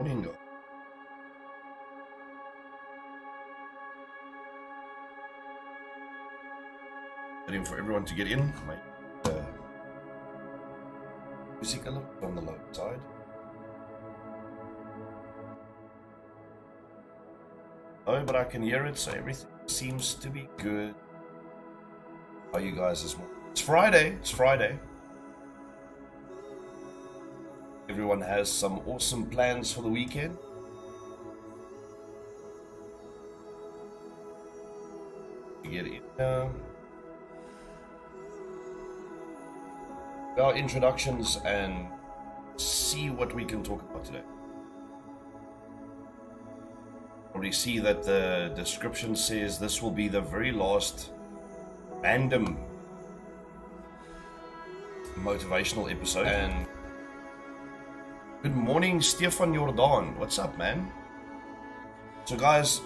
Morning. Waiting for everyone to get in. My music a little bit on the low side. Oh, but I can hear it, so everything seems to be good. How are you guys this morning? It's Friday. It's Friday. Everyone has some awesome plans for the weekend. Get in. Our introductions and see what we can talk about today. Already see that the description says this will be the very last random motivational episode. And good morning, Stefan Jordan. What's up, man? So guys,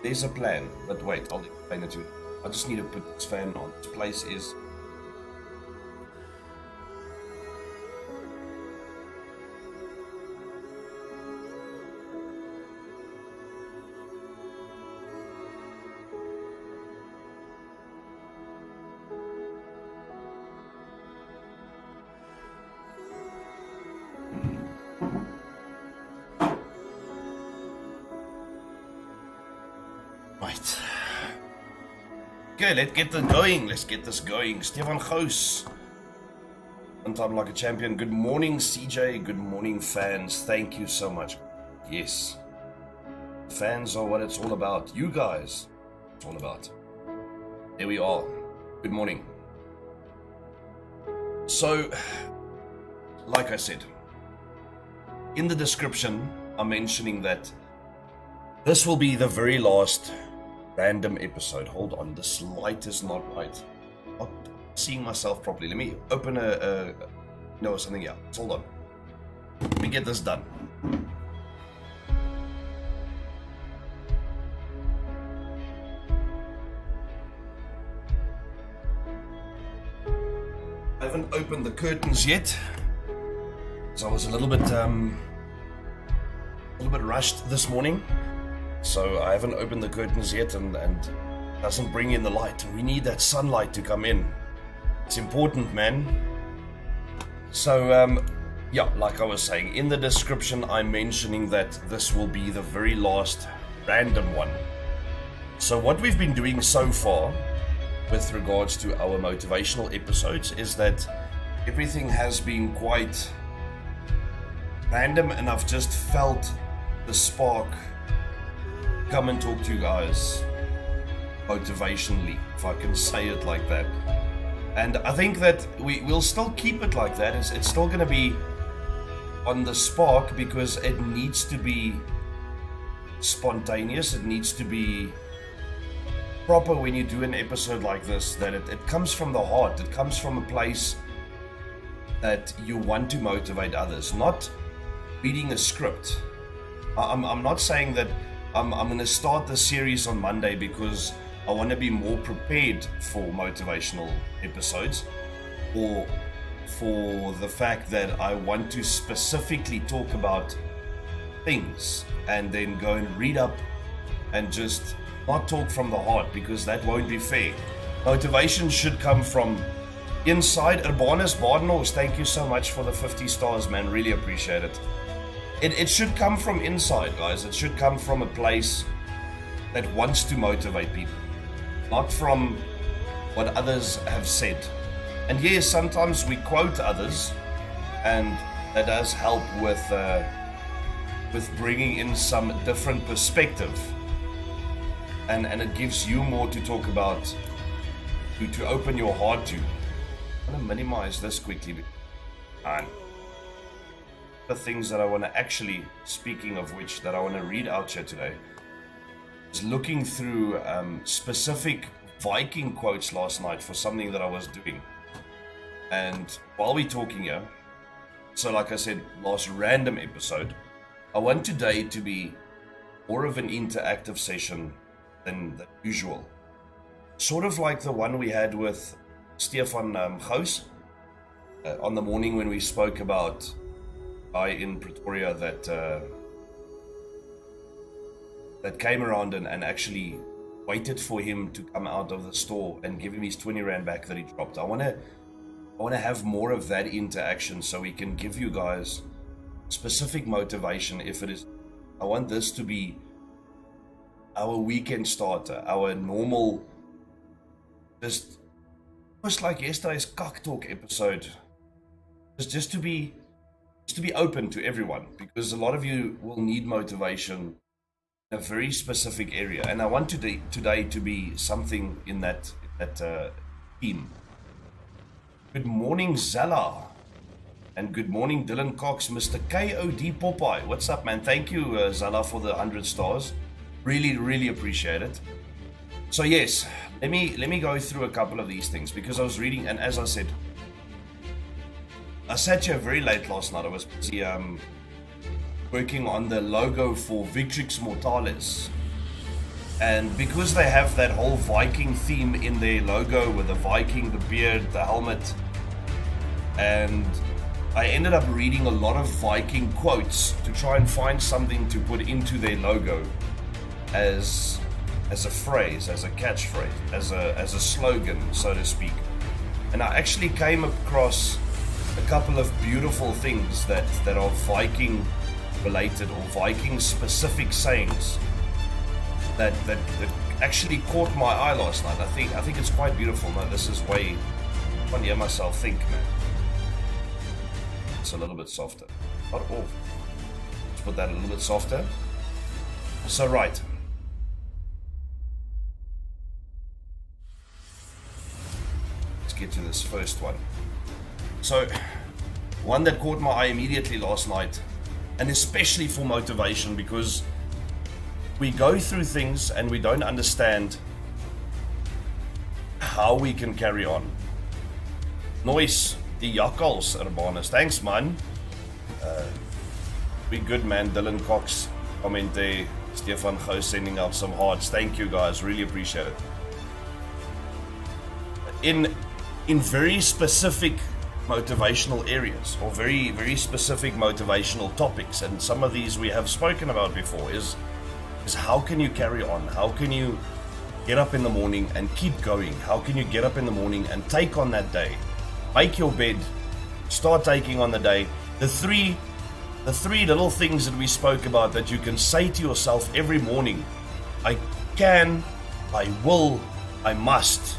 there's a plan, but wait, I'll explain it to you. I just need to put this fan on. This place is right. Okay, let's get this going. Let's get this going. Stefan Gous. One time like a champion. Good morning, CJ. Good morning, fans. Thank you so much. Yes. Fans are what it's all about. You guys. It's all about. There we are. Good morning. So, like I said, in the description, I'm mentioning that this will be the very last random episode. Hold on, this light is not right. I'm not seeing myself properly. Let me open something else. Hold on. Let me get this done. I haven't opened the curtains yet, so I was a little bit rushed this morning. So I haven't opened the curtains yet, and doesn't bring in the light. We need that sunlight to come in. It's important, man. So yeah, like I was saying, in the description I'm mentioning that this will be the very last random one. So what we've been doing so far with regards to our motivational episodes is that everything has been quite random, and I've just felt the spark come and talk to you guys motivationally, if I can say it like that. And I think that we'll still keep it like that. It's still going to be on the spark, because it needs to be spontaneous. It needs to be proper when you do an episode like this, that it comes from the heart. It comes from a place that you want to motivate others, not reading a script. I'm not saying that I'm going to start the series on Monday because I want to be more prepared for motivational episodes, or for the fact that I want to specifically talk about things and then go and read up and just not talk from the heart, because that won't be fair. Motivation should come from inside. Urbanus Badenhorst, thank you so much for the 50 stars, man. Really appreciate it. It should come from inside, guys. It should come from a place that wants to motivate people, not from what others have said. And yes, sometimes we quote others, and that does help with bringing in some different perspective, and it gives you more to talk about, to open your heart to. I'm gonna minimize this quickly, and the things that I want to actually, speaking of which, that I want to read out here today, is looking through specific Viking quotes last night for something that I was doing. And while we're talking here, so like I said, last random episode, I want today to be more of an interactive session than usual. Sort of like the one we had with Stefan Gous on the morning when we spoke about guy in Pretoria that came around and actually waited for him to come out of the store and give him his 20 Rand back that he dropped. I want to have more of that interaction so we can give you guys specific motivation. If it is, I want this to be our weekend starter, our normal, just like yesterday's Cock Talk episode, just to be open to everyone, because a lot of you will need motivation in a very specific area, and I want today to be something in that theme. Good morning, Zella. And good morning, Dylan Cox, Mr. KOD Popeye. What's up, man? Thank you, Zala, for the 100 stars. Really, really appreciate it. So yes, let me go through a couple of these things, because I was reading, and as I said, I sat here very late last night. I was busy working on the logo for Victrix Mortales. And because they have that whole Viking theme in their logo with the Viking, the beard, the helmet, and I ended up reading a lot of Viking quotes to try and find something to put into their logo as a phrase, as a catchphrase, as a slogan, so to speak. And I actually came across a couple of beautiful things that are Viking related or Viking specific sayings that actually caught my eye last night. I think it's quite beautiful. No, this is way, I can't hear myself think, man. It's a little bit softer. Not all. Let's put that a little bit softer. So right. Let's get to this first one. So, one that caught my eye immediately last night, and especially for motivation, because we go through things and we don't understand how we can carry on. Noise. Die jakkals, Urbanus. Thanks, man. Be good, man. Dylan Cox, comment there. Stefan Gou sending out some hearts. Thank you, guys. Really appreciate it. In very specific motivational areas, or very, very specific motivational topics, and some of these we have spoken about before, is how can you carry on? How can you get up in the morning and keep going? How can you get up in the morning and take on that day? Make your bed, start taking on the day. The three little things that we spoke about that you can say to yourself every morning: I can, I will, I must.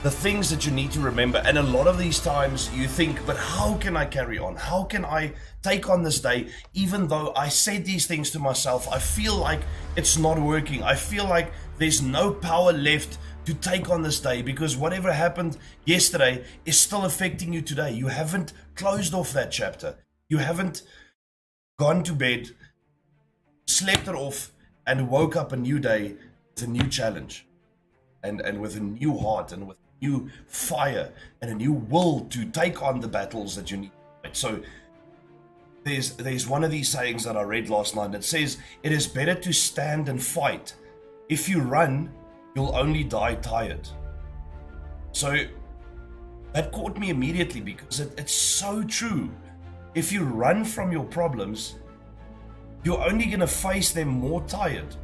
The things that you need to remember. And a lot of these times you think, but how can I carry on? How can I take on this day? Even though I said these things to myself, I feel like it's not working. I feel like there's no power left to take on this day, because whatever happened yesterday is still affecting you today. You haven't closed off that chapter. You haven't gone to bed, slept it off, and woke up a new day with a new challenge, and with a new heart, and with new fire, and a new will to take on the battles that you need. So there's one of these sayings that I read last night that says, it is better to stand and fight. If you run, you'll only die tired. So that caught me immediately, because it's so true. If you run from your problems, you're only going to face them more tired.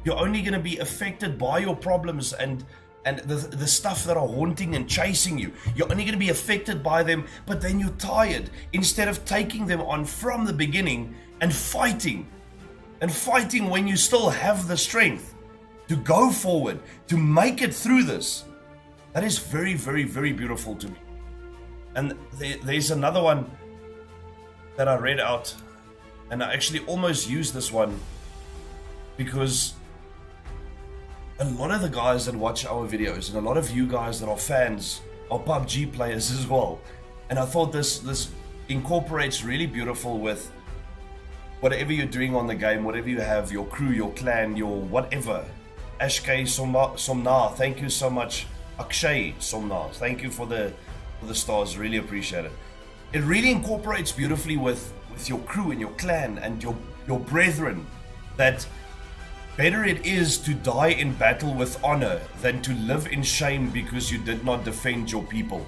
You're only going to be affected by your problems and the stuff that are haunting and chasing you. You're only going to be affected by them, but then you're tired. Instead of taking them on from the beginning and fighting when you still have the strength to go forward, to make it through this. That is very, very, very beautiful to me. And there's another one that I read out, and I actually almost used this one, because a lot of the guys that watch our videos, and a lot of you guys that are fans, are PUBG players as well. And I thought this incorporates really beautiful with whatever you're doing on the game, whatever you have, your crew, your clan, your whatever. Ashkay Somna, thank you so much. Akshay Somna, thank you for the stars, really appreciate it. It really incorporates beautifully with your crew and your clan and your brethren, that better it is to die in battle with honor than to live in shame because you did not defend your people.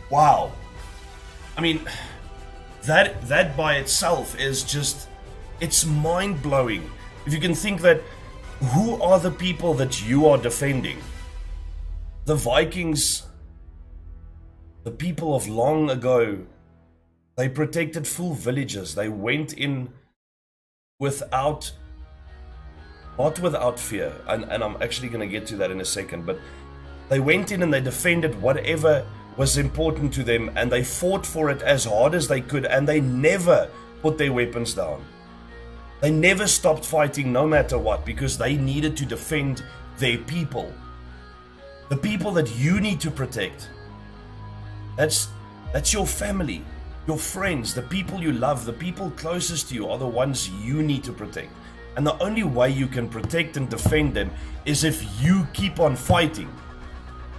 Wow. I mean, that by itself is just, it's mind-blowing. If you can think that, who are the people that you are defending? The Vikings, the people of long ago, they protected full villages. They went in not without fear, and I'm actually going to get to that in a second, but they went in and they defended whatever was important to them, and they fought for it as hard as they could, and they never put their weapons down. They never stopped fighting no matter what, because they needed to defend their people. The people that you need to protect. That's your family, your friends, the people you love, the people closest to you are the ones you need to protect. And the only way you can protect and defend them is if you keep on fighting.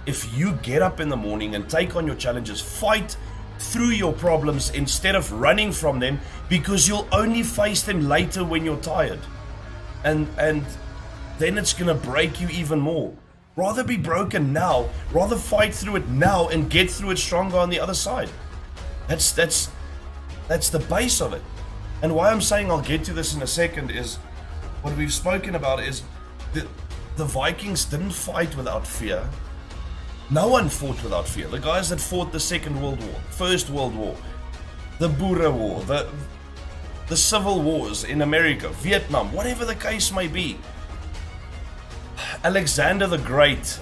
If you get up in the morning and take on your challenges, fight through your problems instead of running from them, because you'll only face them later when you're tired. And then it's gonna break you even more. Rather be broken now, rather fight through it now and get through it stronger on the other side. That's the base of it. And why I'm saying I'll get to this in a second is, what we've spoken about is the Vikings didn't fight without fear. No one fought without fear. The guys that fought the Second World War, First World War, the Boer War, the Civil Wars in America, Vietnam, whatever the case may be. Alexander the Great.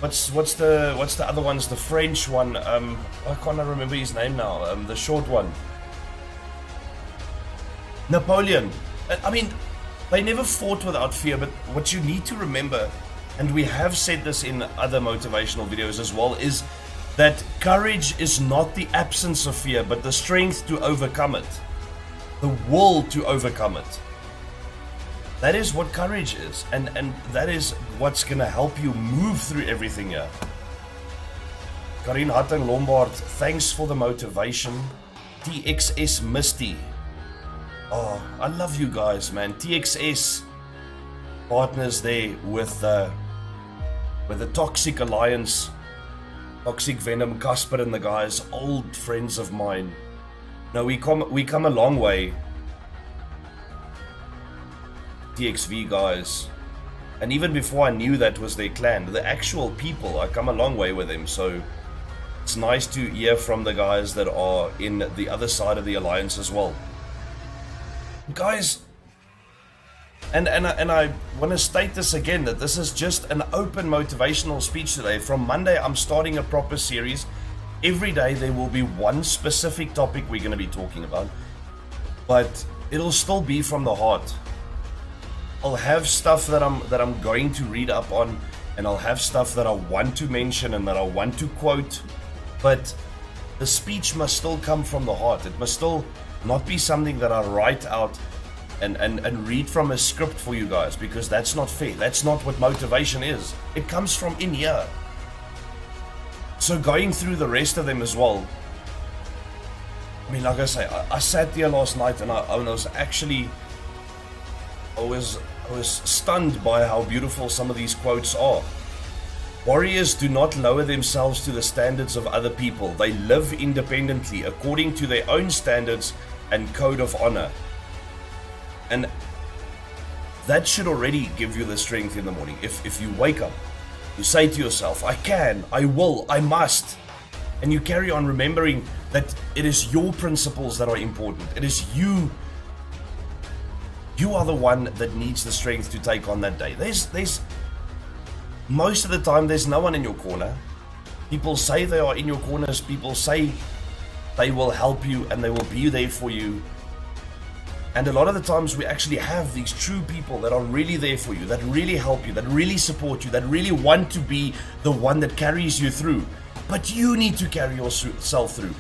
What's the other ones? The French one. I can't remember his name now. The short one. Napoleon. I mean, they never fought without fear. But what you need to remember, and we have said this in other motivational videos as well, is that courage is not the absence of fear, but the strength to overcome it. The will to overcome it. That is what courage is, and that is what's going to help you move through everything here. Karin Hatting Lombard, thanks for the motivation. TXS Misty. Oh, I love you guys, man. TXS partners there with the Toxic Alliance, Toxic Venom, Casper and the guys, old friends of mine. No, we come a long way. TXV guys, and even before I knew that was their clan, the actual people, I come a long way with them. So it's nice to hear from the guys that are in the other side of the alliance as well, guys. And I want to state this again, that this is just an open motivational speech today. From Monday, I'm starting a proper series. Every day there will be one specific topic we're going to be talking about, but it'll still be from the heart. I'll have stuff that I'm going to read up on, and I'll have stuff that I want to mention and that I want to quote, but the speech must still come from the heart. It must still not be something that I write out and read from a script for you guys, because that's not fair. That's not what motivation is. It comes from in here. So going through the rest of them as well, I mean, like I say, I sat there last night and I was actually, I was stunned by how beautiful some of these quotes are. Warriors do not lower themselves to the standards of other people. They live independently according to their own standards and code of honor. And that should already give you the strength in the morning. If you wake up, you say to yourself, I can, I will, I must. And you carry on remembering that it is your principles that are important. It is you. You are the one that needs the strength to take on that day. There's most of the time there's no one in your corner. People say they are in your corners. People say they will help you and they will be there for you. And a lot of the times we actually have these true people that are really there for you, that really help you, that really support you, that really want to be the one that carries you through. But you need to carry yourself through.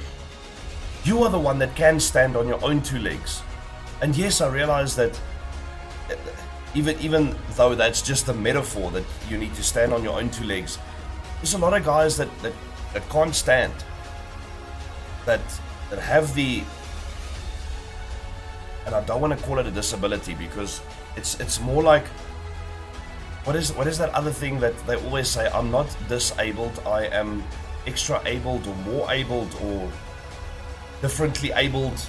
You are the one that can stand on your own two legs. And yes, I realize that even though that's just a metaphor, that you need to stand on your own two legs, there's a lot of guys that can't stand, that have the, and I don't want to call it a disability, because it's more like, what is that other thing that they always say, I'm not disabled, I am extra abled or more abled or differently abled.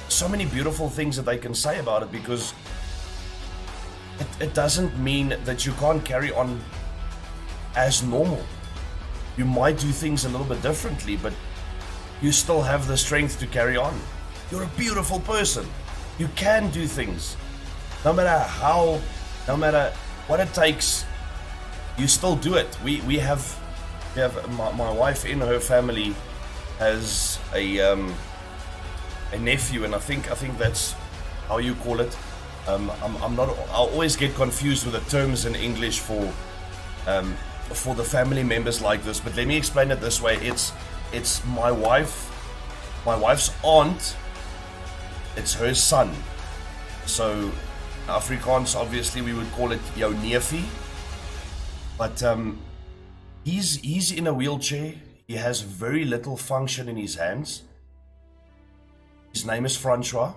So many beautiful things that they can say about it, because it doesn't mean that you can't carry on as normal. You might do things a little bit differently, but you still have the strength to carry on. You're a beautiful person. You can do things. No matter how, no matter what it takes, you still do it. We have my wife in her family has a nephew, and I think that's how you call it. I'm not. I always get confused with the terms in English for the family members like this. But let me explain it this way. It's my wife's aunt. It's her son. So Afrikaans, obviously, we would call it jou neefie. But he's in a wheelchair. He has very little function in his hands. His name is Francois.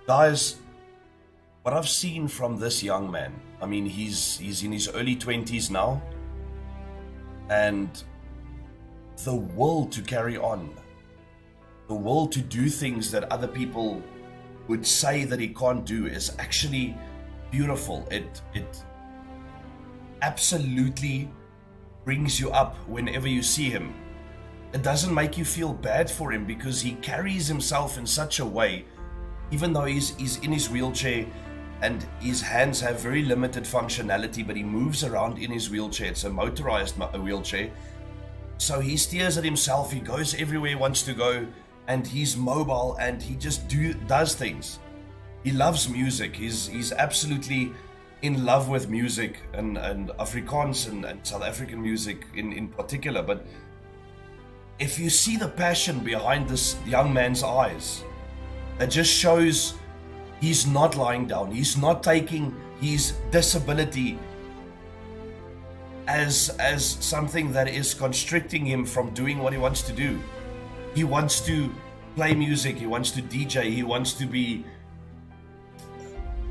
Guys, what I've seen from this young man, I mean, he's in his early 20s now, and the will to carry on, the will to do things that other people would say that he can't do is actually beautiful. It absolutely brings you up whenever you see him. It doesn't make you feel bad for him, because he carries himself in such a way, even though he's in his wheelchair and his hands have very limited functionality, but he moves around in his wheelchair. It's a motorized wheelchair. So he steers it himself, he goes everywhere he wants to go, and he's mobile, and he just does things. He loves music. He's absolutely in love with music, and Afrikaans and South African music in particular. But if you see the passion behind this young man's eyes, it just shows he's not lying down. He's not taking his disability as something that is constricting him from doing what he wants to do. He wants to play music, he wants to DJ, he wants to be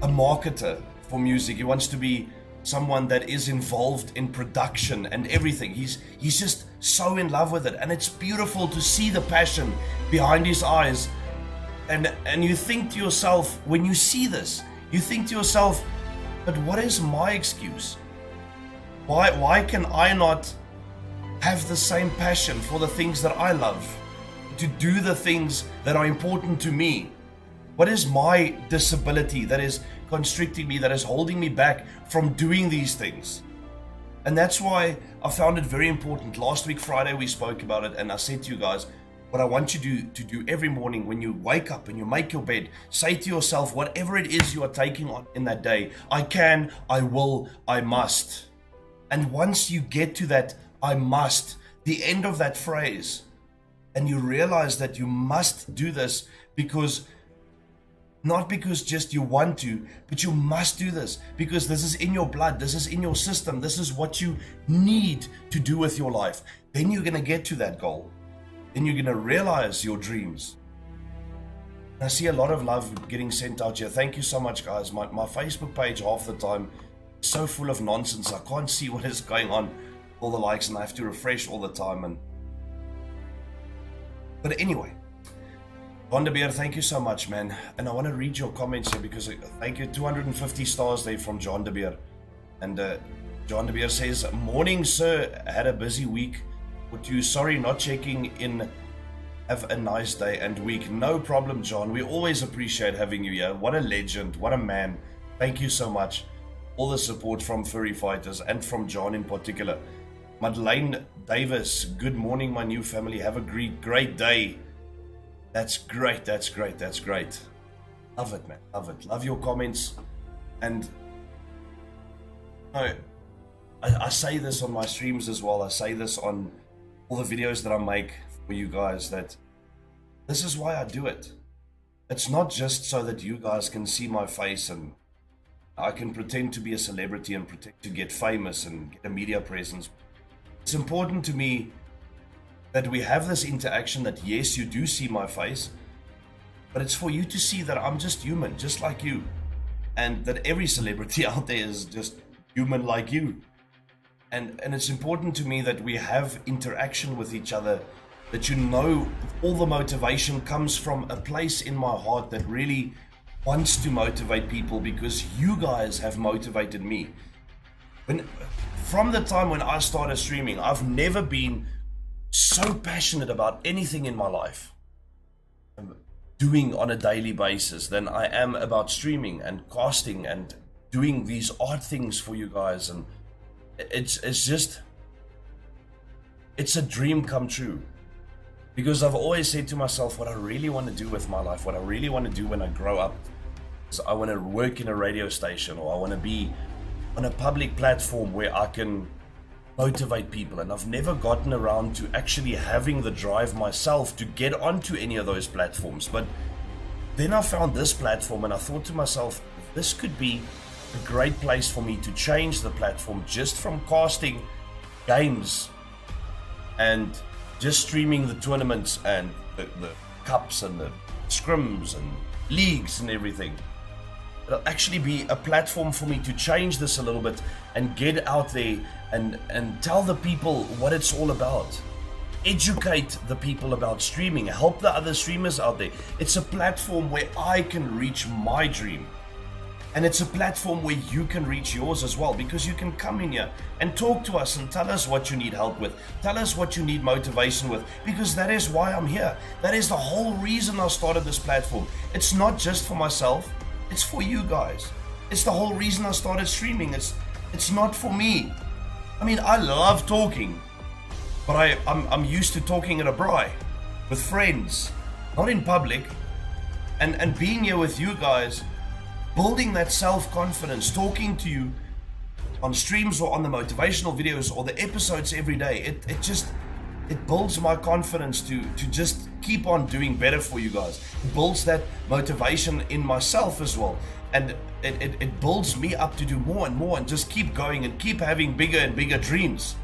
a marketer for music, he wants to be someone that is involved in production and everything. He's just so in love with it, and it's beautiful to see the passion behind his eyes. And you think to yourself, when you see this, you think to yourself, but what is my excuse? Why can I not have the same passion for the things that I love, to do the things that are important to me? What is my disability that is constricting me, that is holding me back from doing these things? And that's why I found it very important. Last week, Friday, we spoke about it, and I said to you guys, what I want you to do every morning when you wake up and you make your bed, say to yourself, whatever it is you are taking on in that day, I can, I will, I must. And once you get to that, I must, the end of that phrase, and you realize that you must do this because, not because just you want to, but you must do this because this is in your blood, this is in your system, this is what you need to do with your life. Then you're going to get to that goal. Then you're going to realize your dreams. I see a lot of love getting sent out here. Thank you so much, guys. My Facebook page half the time is so full of nonsense. I can't see what is going on, all the likes, and I have to refresh all the time. But anyway, John de Beer, thank you so much, man. And I want to read your comments here because thank you. 250 stars there from John de Beer. And John de Beer says, morning, sir. Had a busy week. With you, sorry not checking in. Have a nice day and week. No problem, John. We always appreciate having you here. What a legend. What a man. Thank you so much. All the support from Furry Fighters and from John in particular. Madeleine Davis, good morning, my new family. Have a great day. That's great. That's great. That's great. Love it, man. Love it. Love your comments. And I say this on my streams as well. I say this on all the videos that I make for you guys, that this is why I do it. It's not just so that you guys can see my face and I can pretend to be a celebrity and pretend to get famous and get a media presence. It's important to me that we have this interaction, that yes, you do see my face, but it's for you to see that I'm just human, just like you, and that every celebrity out there is just human like you. and it's important to me that we have interaction with each other, that all the motivation comes from a place in my heart that really wants to motivate people, because you guys have motivated me. From the time when I started streaming, I've never been so passionate about anything in my life doing on a daily basis than I am about streaming and casting and doing these art things for you guys. And it's a dream come true, because I've always said to myself, what I really want to do with my life, what I really want to do when I grow up, is I want to work in a radio station, or I want to be on a public platform where I can motivate people. And I've never gotten around to actually having the drive myself to get onto any of those platforms. But then I found this platform and I thought to myself, this could be a great place for me to change the platform, just from casting games and just streaming the tournaments and the cups and the scrims and leagues and everything. It'll actually be a platform for me to change this a little bit and get out there and tell the people what it's all about. Educate the people about streaming, help the other streamers out there. It's a platform where I can reach my dream. And it's a platform where you can reach yours as well, because you can come in here and talk to us and tell us what you need help with. Tell us what you need motivation with, because that is why I'm here. That is the whole reason I started this platform. It's not just for myself, it's for you guys. It's the whole reason I started streaming. It's not for me. I mean, I love talking, but I'm used to talking at a braai with friends, not in public. And being here with you guys, building that self-confidence, talking to you on streams or on the motivational videos or the episodes every day, it builds my confidence to just keep on doing better for you guys. It builds that motivation in myself as well. And it builds me up to do more and more and just keep going and keep having bigger and bigger dreams.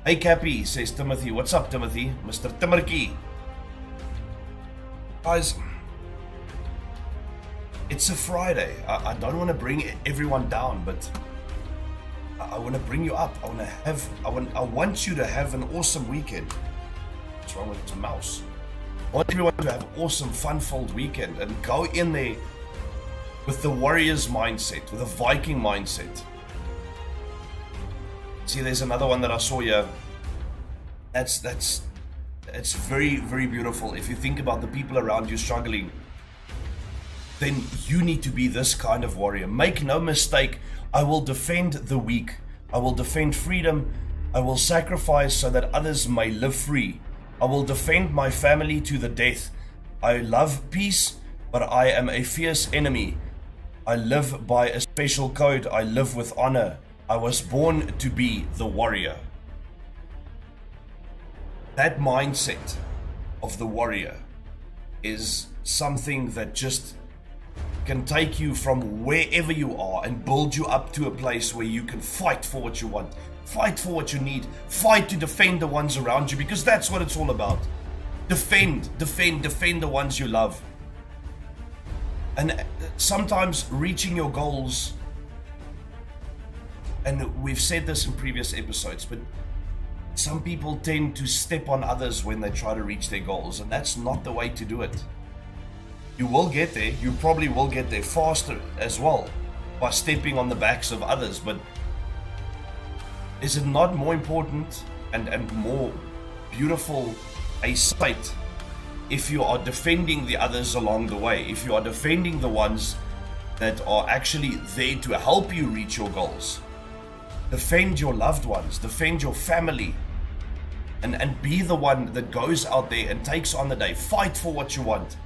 Hey Cappy, says Timothy. What's up, Timothy? Mr. Timmerkey. Guys, it's a Friday. I don't want to bring everyone down, but I want to bring you up. I want you to have an awesome weekend. What's wrong with the mouse? I want everyone to have an awesome, fun-filled weekend and go in there with the Warriors mindset, with a Viking mindset. See, there's another one that I saw here. It's very, very beautiful. If you think about the people around you struggling, then you need to be this kind of warrior. Make no mistake, I will defend the weak. I will defend freedom. I will sacrifice so that others may live free. I will defend my family to the death. I love peace, but I am a fierce enemy. I live by a special code. I live with honor. I was born to be the warrior. That mindset of the warrior is something that just can take you from wherever you are and build you up to a place where you can fight for what you want, fight for what you need, fight to defend the ones around you, because that's what it's all about. Defend the ones you love. And sometimes reaching your goals, and we've said this in previous episodes, but some people tend to step on others when they try to reach their goals, and that's not the way to do it. You will get there, you probably will get there faster as well by stepping on the backs of others, but is it not more important and more beautiful a sight if you are defending the others along the way, if you are defending the ones that are actually there to help you reach your goals? Defend your loved ones, defend your family, and be the one that goes out there and takes on the day. Fight for what you want.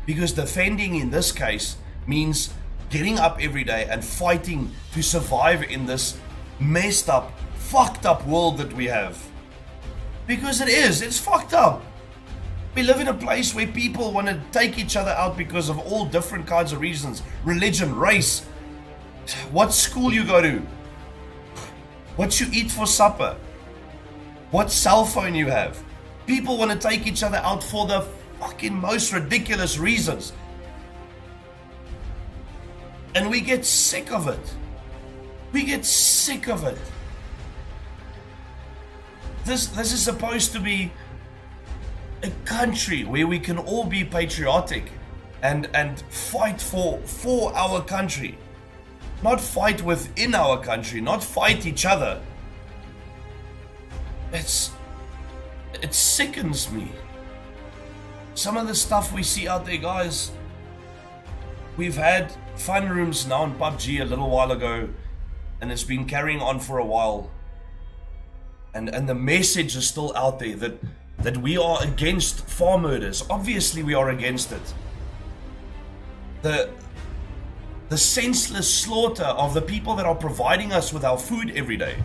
Because defending in this case means getting up every day and fighting to survive in this messed up, fucked up world that we have. Because it's fucked up. We live in a place where people want to take each other out because of all different kinds of reasons. Religion, race, what school you go to, what you eat for supper, what cell phone you have. People want to take each other out for the fucking most ridiculous reasons. And we get sick of it. We get sick of it. This is supposed to be a country where we can all be patriotic and fight for our country. Not fight within our country, not fight each other. It sickens me. Some of the stuff we see out there, guys. We've had fun rooms now in PUBG a little while ago, and it's been carrying on for a while. And the message is still out there that we are against farm murders. Obviously we are against it. The senseless slaughter of the people that are providing us with our food every day.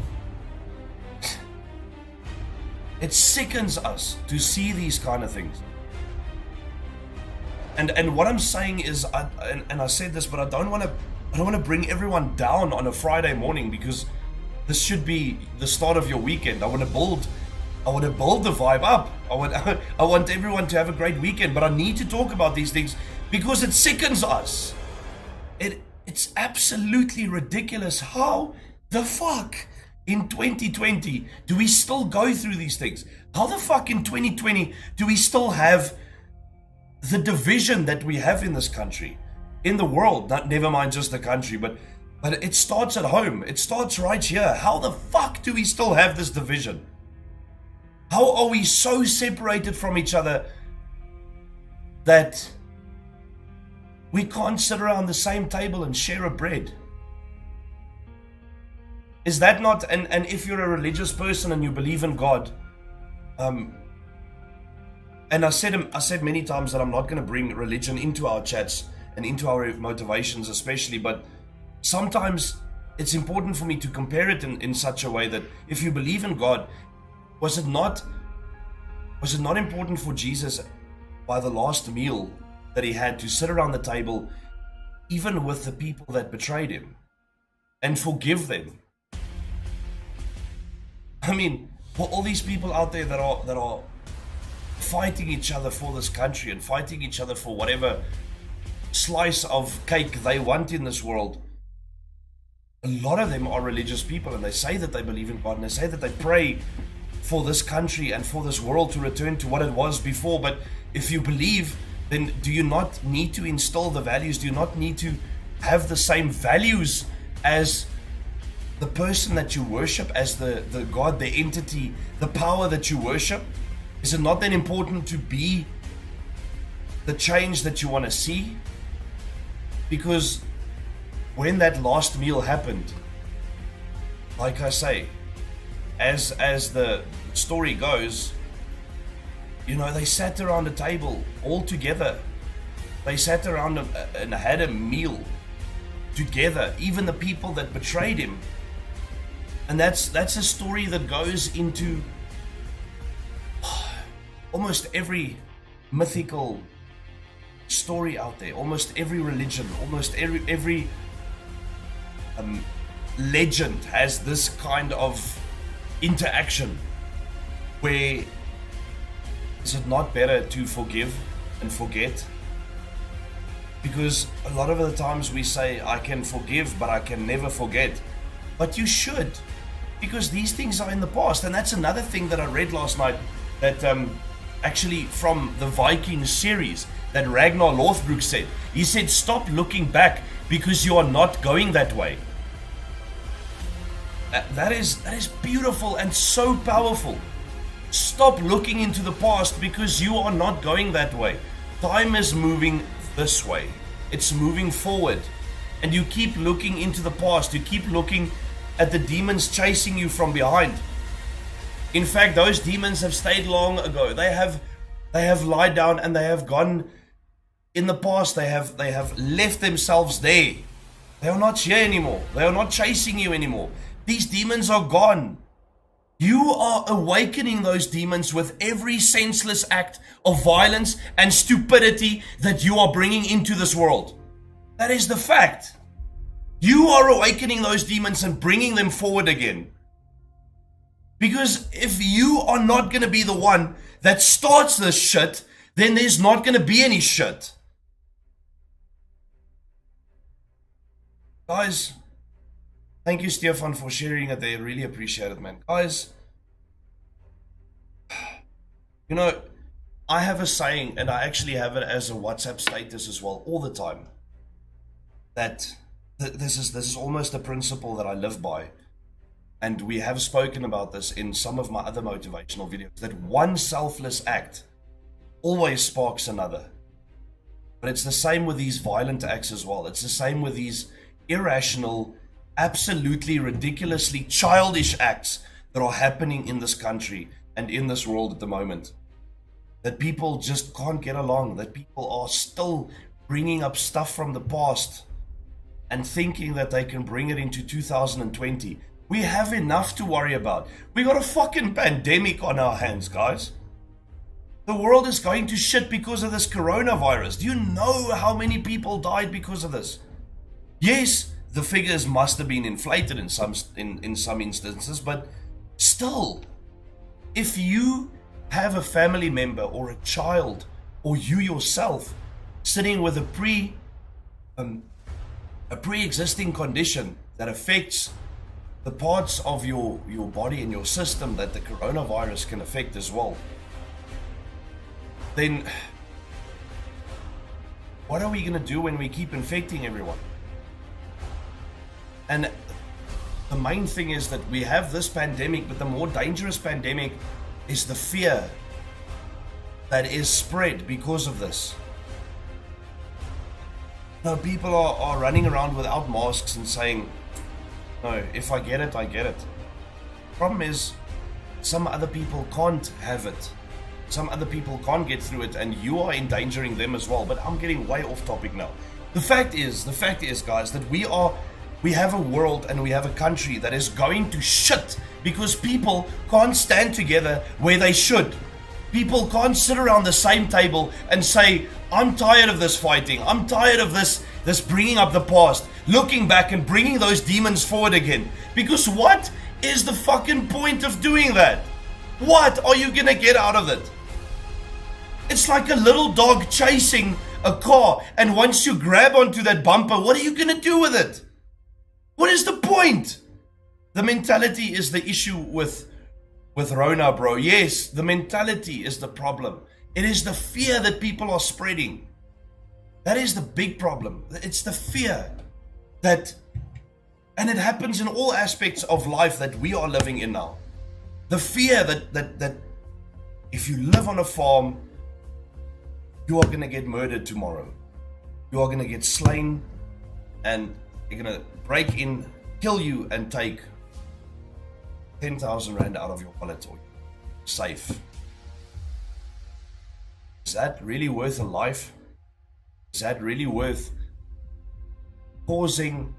It sickens us to see these kind of things. And what I'm saying is, I said this, but I don't want to bring everyone down on a Friday morning, because this should be the start of your weekend. I want to build the vibe up. I want everyone to have a great weekend, but I need to talk about these things because it sickens us. It's absolutely ridiculous. How the fuck in 2020 do we still go through these things? How the fuck in 2020 do we still have the division that we have in this country, in the world? Never mind just the country, but it starts at home. It starts right here. How the fuck do we still have this division? How are we so separated from each other that we can't sit around the same table and share a bread? Is that not, and if you're a religious person and you believe in God, and I said many times that I'm not going to bring religion into our chats and into our motivations especially, but sometimes it's important for me to compare it in such a way that if you believe in God, was it not important for Jesus by the last meal that he had to sit around the table, even with the people that betrayed him, and forgive them? I mean, for all these people out there that are fighting each other for this country and fighting each other for whatever slice of cake they want in this world, a lot of them are religious people, and they say that they believe in God, and they say that they pray for this country and for this world to return to what it was before. But if you believe, then do you not need to instill the values? Do you not need to have the same values as the person that you worship, as the God, the entity, the power that you worship? Is it not then important to be the change that you want to see? Because when that last meal happened, like I say, as the story goes, they sat around a table all together. They sat around and had a meal together, even the people that betrayed him. And that's a story that goes into almost every mythical story out there, almost every religion, almost every legend has this kind of interaction where, is it not better to forgive and forget? Because a lot of the times we say, I can forgive, but I can never forget. But you should, because these things are in the past. And that's another thing that I read last night, that actually from the Viking series, that Ragnar Lothbrok said. He said, stop looking back because you are not going that way. That is beautiful and so powerful. Stop looking into the past because you are not going that way. Time is moving this way. It's moving forward. And you keep looking into the past. You keep looking at the demons chasing you from behind. In fact, those demons have stayed long ago. They have lied down and they have gone in the past. They have left themselves there. They are not here anymore. They are not chasing you anymore. These demons are gone. You are awakening those demons with every senseless act of violence and stupidity that you are bringing into this world. That is the fact. You are awakening those demons and bringing them forward again. Because if you are not going to be the one that starts this shit, then there's not going to be any shit. Guys, thank you, Stefan, for sharing it there. Really appreciate it, man. Guys, You know, I have a saying, and I actually have it as a WhatsApp status as well, all the time. That this is almost a principle that I live by, and we have spoken about this in some of my other motivational videos. That one selfless act always sparks another. But it's the same with these violent acts as well. It's the same with these irrational, absolutely ridiculously childish acts that are happening in this country and in this world at the moment. That people just can't get along, that people are still bringing up stuff from the past and thinking that they can bring it into 2020. We have enough to worry about. We got a fucking pandemic on our hands, guys. The world is going to shit because of this coronavirus. Do you know how many people died because of this? Yes, the figures must have been inflated in some instances, but still, if you have a family member or a child or you yourself sitting with a pre-existing condition that affects the parts of your body and your system that the coronavirus can affect as well, then what are we going to do when we keep infecting everyone? And the main thing is that we have this pandemic, but the more dangerous pandemic is the fear that is spread because of this. Now, people are running around without masks and saying, no, if I get it, I get it. Problem is, some other people can't have it. Some other people can't get through it, and you are endangering them as well. But I'm getting way off topic now. The fact is, guys, that we have a world and we have a country that is going to shit because people can't stand together where they should. People can't sit around the same table and say, I'm tired of this fighting. I'm tired of this bringing up the past, looking back and bringing those demons forward again. Because what is the fucking point of doing that? What are you gonna get out of it? It's like a little dog chasing a car, and once you grab onto that bumper, what are you gonna do with it? What is the point? The mentality is the issue with Rona, bro. Yes, the mentality is the problem. It is the fear that people are spreading. That is the big problem. It's the fear that, and it happens in all aspects of life that we are living in now. The fear that if you live on a farm, you are going to get murdered tomorrow. You are going to get slain, and they're going to break in, kill you, and take 10,000 Rand out of your wallet or safe. Is that really worth a life? Is that really worth causing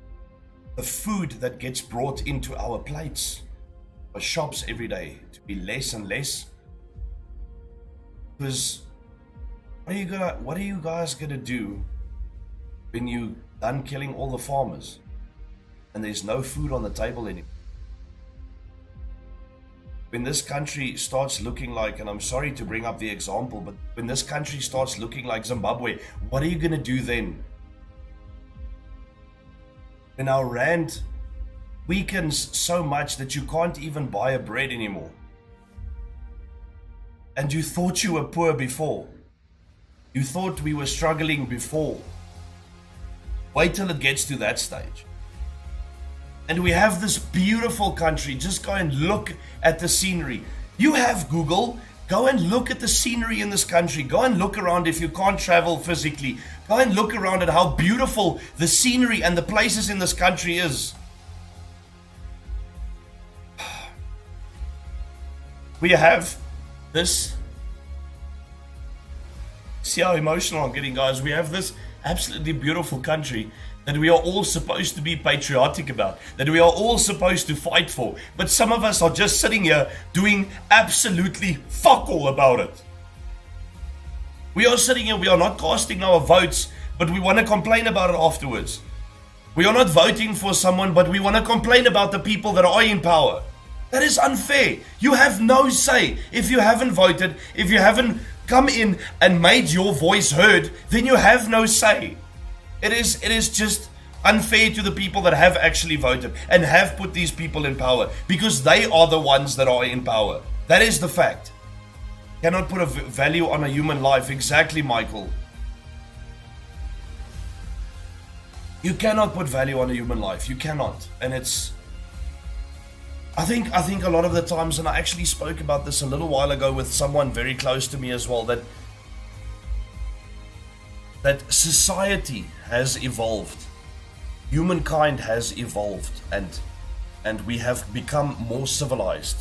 the food that gets brought into our plates or shops every day to be less and less? Because what are you guys gonna do when you done killing all the farmers and there's no food on the table anymore? When this country starts looking like, and I'm sorry to bring up the example, but when this country starts looking like Zimbabwe, what are you going to do then? When our rand weakens so much that you can't even buy a bread anymore, and you thought you were poor before, you thought we were struggling before, wait till it gets to that stage. And we have this beautiful country. Just go and look at the scenery. You have Google. Go and look at the scenery in this country. Go and look around if you can't travel physically. Go and look around at how beautiful the scenery and the places in this country is. We have this. See how emotional I'm getting, guys. We have this absolutely beautiful country that we are all supposed to be patriotic about, that we are all supposed to fight for. But some of us are just sitting here doing absolutely fuck all about it. We are sitting here, we are not casting our votes, but we want to complain about it afterwards. We are not voting for someone, but we want to complain about the people that are in power. That is unfair. You have no say. If you haven't voted, if you haven't come in and made your voice heard, then you have no say. It is just unfair to the people that have actually voted and have put these people in power, because they are the ones that are in power. That is the fact. Cannot put a value on a human life. Exactly, Michael. You cannot put value on a human life. You cannot. And it's, I think a lot of the times, and I actually spoke about this a little while ago with someone very close to me as well, that society has evolved. Humankind has evolved, and we have become more civilized.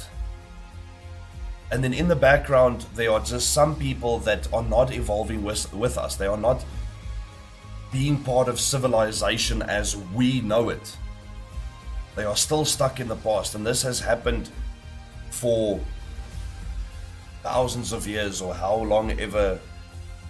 And then in the background, there are just some people that are not evolving with us. They are not being part of civilization as we know it. They are still stuck in the past. And this has happened for thousands of years, or how long ever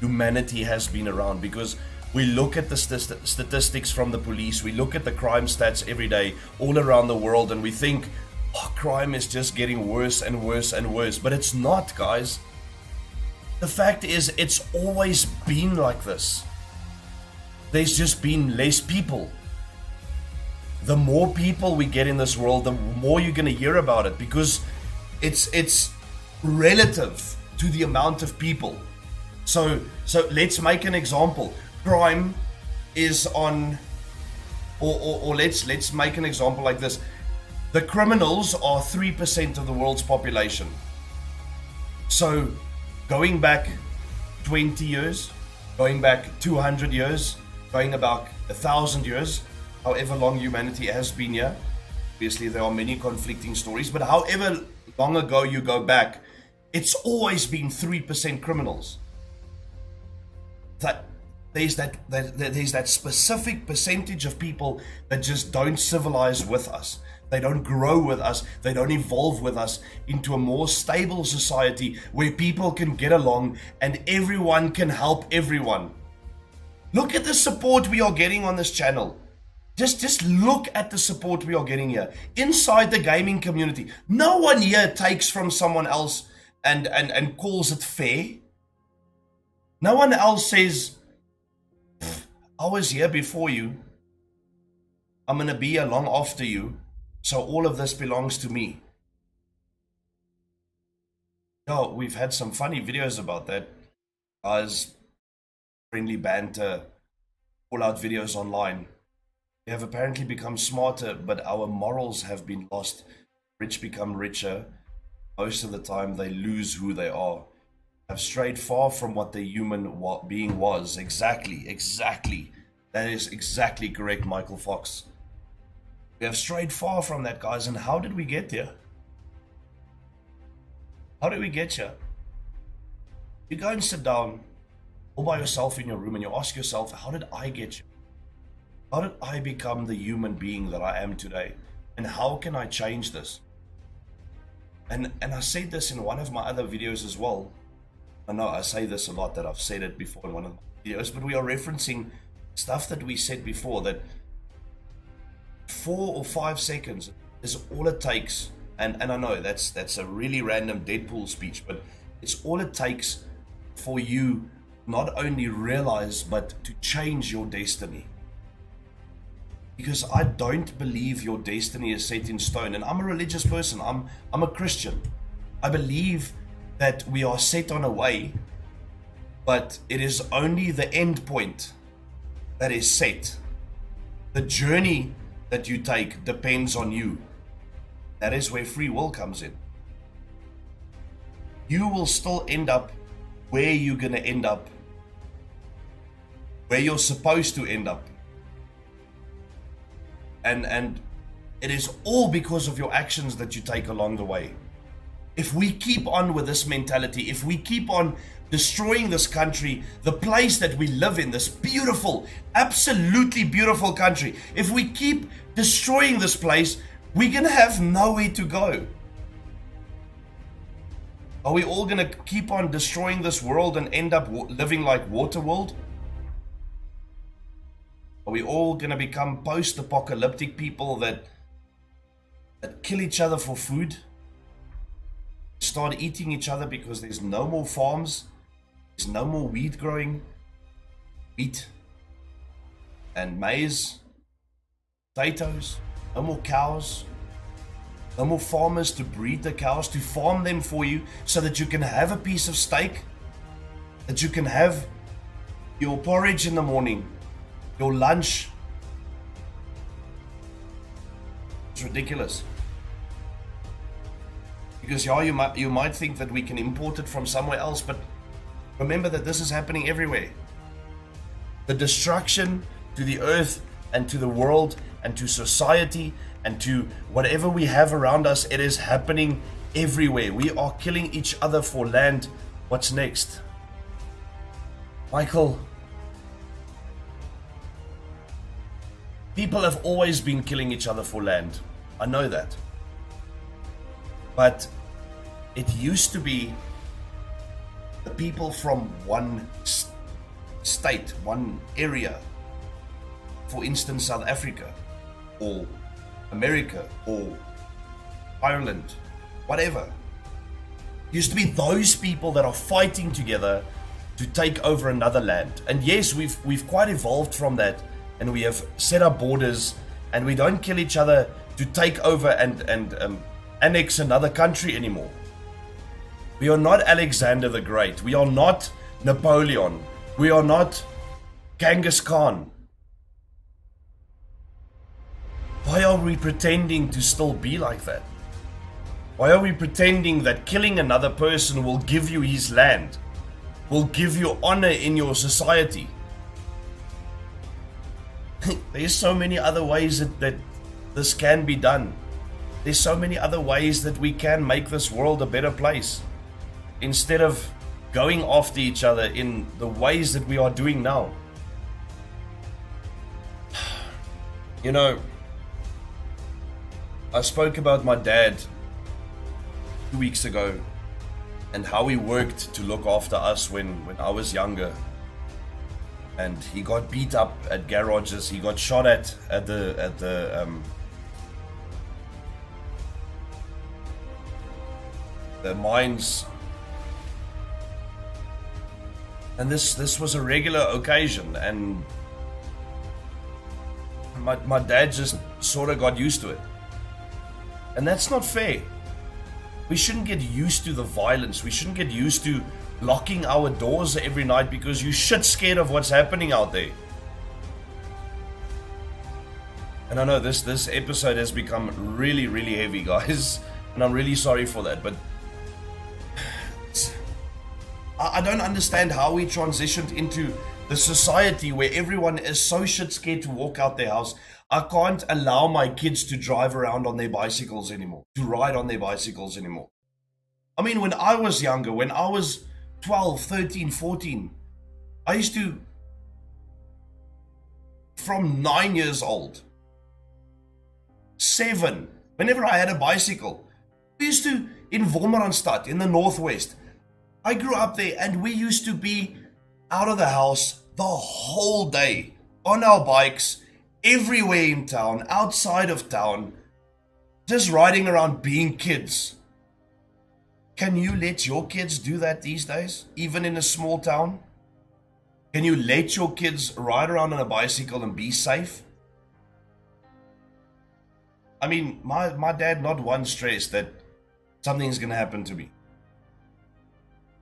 humanity has been around. Because we look at the statistics from the police, we look at the crime stats every day all around the world, and we think, oh, crime is just getting worse and worse and worse. But it's not, guys. The fact is, it's always been like this. There's just been less people. The more people we get in this world, the more you're going to hear about it, because it's relative to the amount of people. So let's make an example. Crime is on, or let's make an example like this. The criminals are 3% of the world's population. So going back 20 years, going back 200 years, going about 1,000 years, however long humanity has been here. Obviously, there are many conflicting stories, but however long ago you go back, it's always been 3% criminals. There's that specific percentage of people that just don't civilize with us. They don't grow with us. They don't evolve with us into a more stable society where people can get along and everyone can help everyone. Look at the support we are getting on this channel. Just look at the support we are getting here inside the gaming community. No one here takes from someone else and calls it fair. No one else says, I was here before you. I'm going to be here long after you. So all of this belongs to me. Oh, we've had some funny videos about that. Guys, friendly banter, all out videos online. We have apparently become smarter, but our morals have been lost. Rich become richer. Most of the time they lose who they are. Have strayed far from what the human being was. Exactly. That is exactly correct, Michael Fox. We have strayed far from that, guys. And how did we get there? How did we get here? You go and sit down all by yourself in your room and you ask yourself, how did I get here? How did I become the human being that I am today? And how can I change this? And I said this in one of my other videos as well. I know I say this a lot, that I've said it before in one of my videos, but we are referencing stuff that we said before, that 4 or 5 seconds is all it takes. And I know that's a really random Deadpool speech, but it's all it takes for you not only realize, but to change your destiny. Because I don't believe your destiny is set in stone. And I'm a religious person. I'm a Christian. I believe that we are set on a way, but it is only the end point that is set. The journey that you take depends on you. That is where free will comes in. You will still end up where you're going to end up, where you're supposed to end up. And it is all because of your actions that you take along the way. If we keep on with this mentality, if we keep on destroying this country, the place that we live in, this beautiful, absolutely beautiful country, if we keep destroying this place, we're going to have nowhere to go. Are we all going to keep on destroying this world and end up living like Waterworld? Are we all going to become post-apocalyptic people that kill each other for food? Start eating each other because there's no more farms, there's no more wheat growing, wheat and maize, potatoes, no more cows. No more farmers to breed the cows, to farm them for you so that you can have a piece of steak, that you can have your porridge in the morning, your lunch. It's ridiculous. Because you might think that we can import it from somewhere else, but remember that this is happening everywhere. The destruction to the earth and to the world and to society and to whatever we have around us, it is happening everywhere. We are killing each other for land. What's next? Michael, people have always been killing each other for land. I know that. But it used to be the people from one state, one area, for instance, South Africa, or America, or Ireland, whatever. It used to be those people that are fighting together to take over another land. And yes, we've quite evolved from that, and we have set up borders, and we don't kill each other to take over and annex another country anymore. We are not Alexander the Great. We are not Napoleon. We are not Genghis Khan. Why are we pretending to still be like that? Why are we pretending that killing another person will give you his land, will give you honor in your society? There's so many other ways that this can be done. There's so many other ways that we can make this world a better place, instead of going after each other in the ways that we are doing now. You know, I spoke about my dad 2 weeks ago and how he worked to look after us when I was younger. And he got beat up at garages. He got shot at the mines. And this was a regular occasion, and my dad just sort of got used to it. And that's not fair. We shouldn't get used to the violence. We shouldn't get used to locking our doors every night because you're shit scared of what's happening out there. And I know this episode has become really, really heavy, guys, and I'm really sorry for that, but I don't understand how we transitioned into the society where everyone is so shit scared to walk out their house. I can't allow my kids to drive around on their bicycles anymore, to ride on their bicycles anymore. I mean, when I was younger, when I was 12, 13, 14, I used to, from 9 years old, 7, whenever I had a bicycle, we used to, in Wolmaranstad, in the northwest, I grew up there, and we used to be out of the house the whole day, on our bikes, everywhere in town, outside of town, just riding around being kids. Can you let your kids do that these days, even in a small town? Can you let your kids ride around on a bicycle and be safe? I mean, my dad not once stressed that something's gonna happen to me.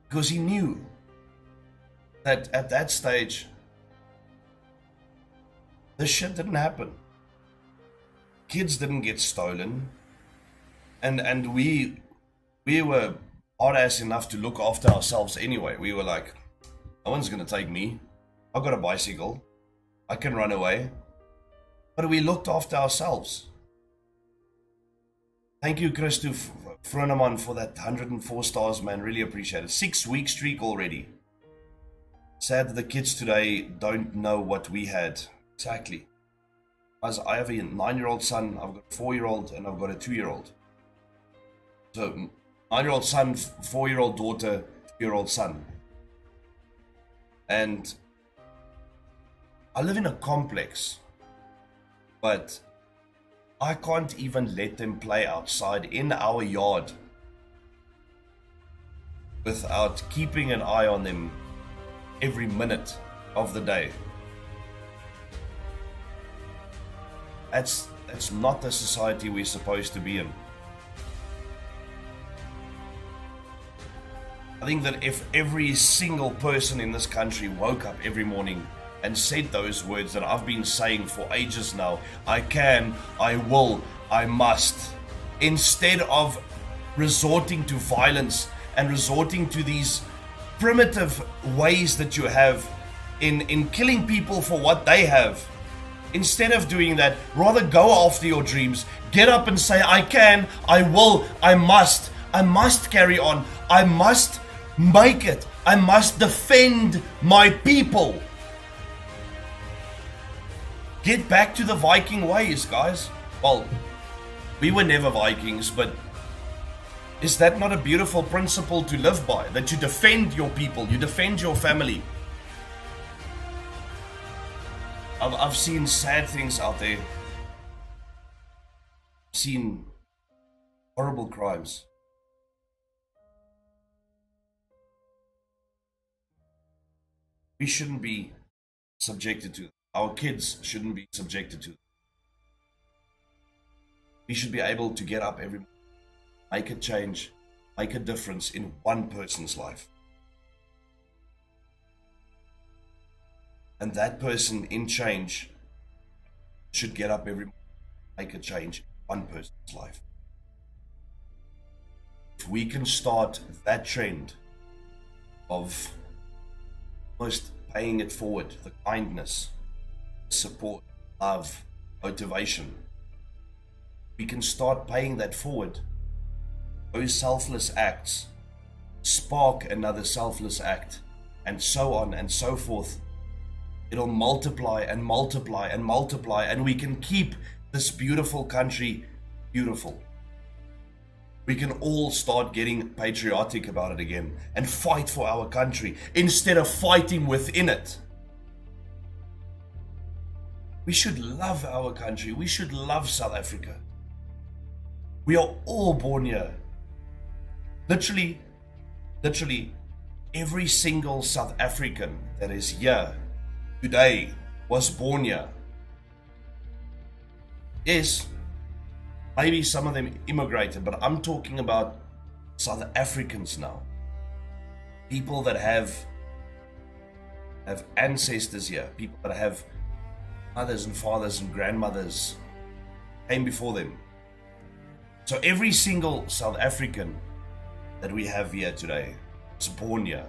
Because he knew that at that stage, this shit didn't happen. Kids didn't get stolen. And we were hard ass enough to look after ourselves anyway. We were like, no one's gonna take me. I've got a bicycle. I can run away. But we looked after ourselves. Thank you, Christo Froneman, for that 104 stars, man. Really appreciate it. 6-week streak already. Sad that the kids today don't know what we had. Exactly. As I have a 9-year-old son, I've got a 4-year-old, and I've got a 2-year-old. So, 9-year-old son, 4-year-old daughter, 2-year-old son. And I live in a complex, but I can't even let them play outside in our yard without keeping an eye on them every minute of the day. That's not the society we're supposed to be in. I think that if every single person in this country woke up every morning and said those words that I've been saying for ages now, I can, I will, I must, instead of resorting to violence and resorting to these primitive ways that you have in killing people for what they have, instead of doing that, rather go after your dreams, get up and say, I can, I will, I must carry on, I must make it, I must defend my people. Get back to the Viking ways, guys. Well, we were never Vikings, but is that not a beautiful principle to live by? That you defend your people, you defend your family. I've seen sad things out there. I've seen horrible crimes. We shouldn't be subjected to them. Our kids shouldn't be subjected to them. We should be able to get up every morning, make a change, make a difference in one person's life. And that person in change should get up every morning, make a change in one person's life. If we can start that trend of almost paying it forward, the kindness, support, love, motivation, we can start paying that forward. Those selfless acts spark another selfless act, and so on and so forth. It'll multiply and multiply and multiply, and we can keep this beautiful country beautiful. We can all start getting patriotic about it again and fight for our country instead of fighting within it. We should love our country. We should love South Africa. We are all born here. Literally, every single South African that is here today was born here. Yes, maybe some of them immigrated, but I'm talking about South Africans now. People that have ancestors here, people that have mothers and fathers and grandmothers came before them. So every single South African that we have here today is born here.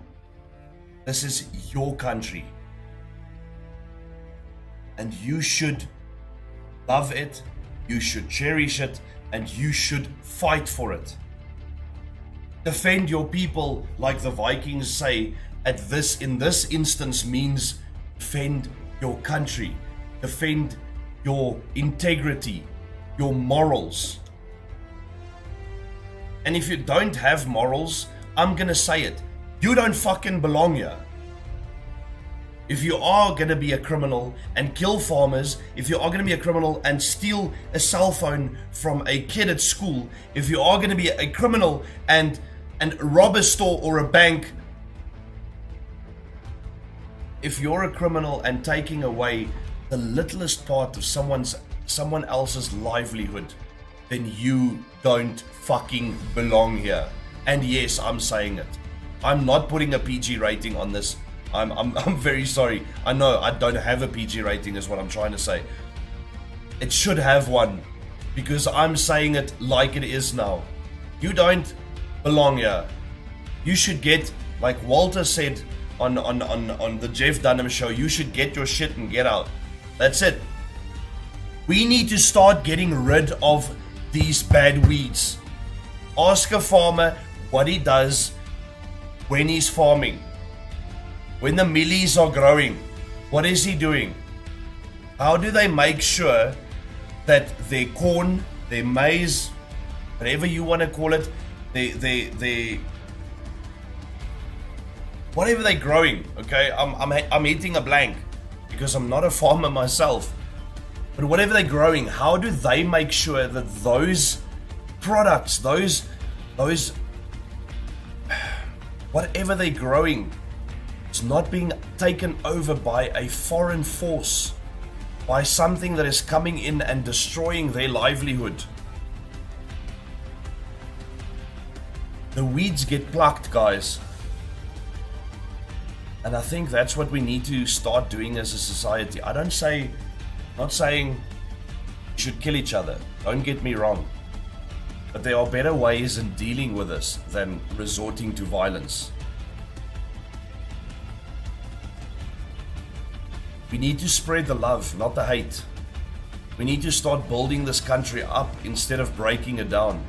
This is your country. And you should love it, you should cherish it, and you should fight for it. Defend your people, like the Vikings say, in this instance means defend your country, defend your integrity, your morals. And if you don't have morals, I'm gonna say it, you don't fucking belong here. If you are gonna be a criminal and kill farmers, if you are gonna be a criminal and steal a cell phone from a kid at school, if you are gonna be a criminal and rob a store or a bank, if you're a criminal and taking away the littlest part of someone else's livelihood, then you don't fucking belong here. And yes, I'm saying it. I'm not putting a PG rating on this. I'm very sorry. I know I don't have a PG rating is what I'm trying to say. It should have one, because I'm saying it like it is now. You don't belong here. You should get, like Walter said on the Jeff Dunham show, you should get your shit and get out. That's it. We need to start getting rid of these bad weeds. Ask a farmer what he does when he's farming. When the millies are growing, what is he doing? How do they make sure that their corn, their maize, whatever you want to call it, they whatever they're growing, okay? I'm hitting a blank because I'm not a farmer myself. But whatever they're growing, how do they make sure that those products, those whatever they're growing, it's not being taken over by a foreign force, by something that is coming in and destroying their livelihood? The weeds get plucked, guys. And I think that's what we need to start doing as a society. Not saying we should kill each other. Don't get me wrong. But there are better ways in dealing with this than resorting to violence. We need to spread the love, not the hate. We need to start building this country up instead of breaking it down.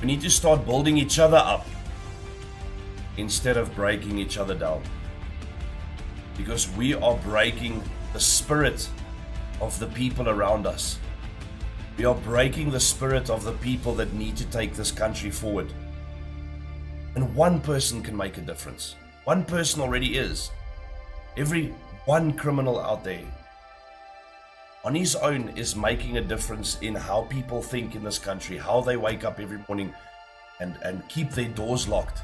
We need to start building each other up instead of breaking each other down. Because we are breaking the spirit of the people around us. We are breaking the spirit of the people that need to take this country forward. And one person can make a difference. One person already is. Every one criminal out there on his own is making a difference in how people think in this country, how they wake up every morning and keep their doors locked.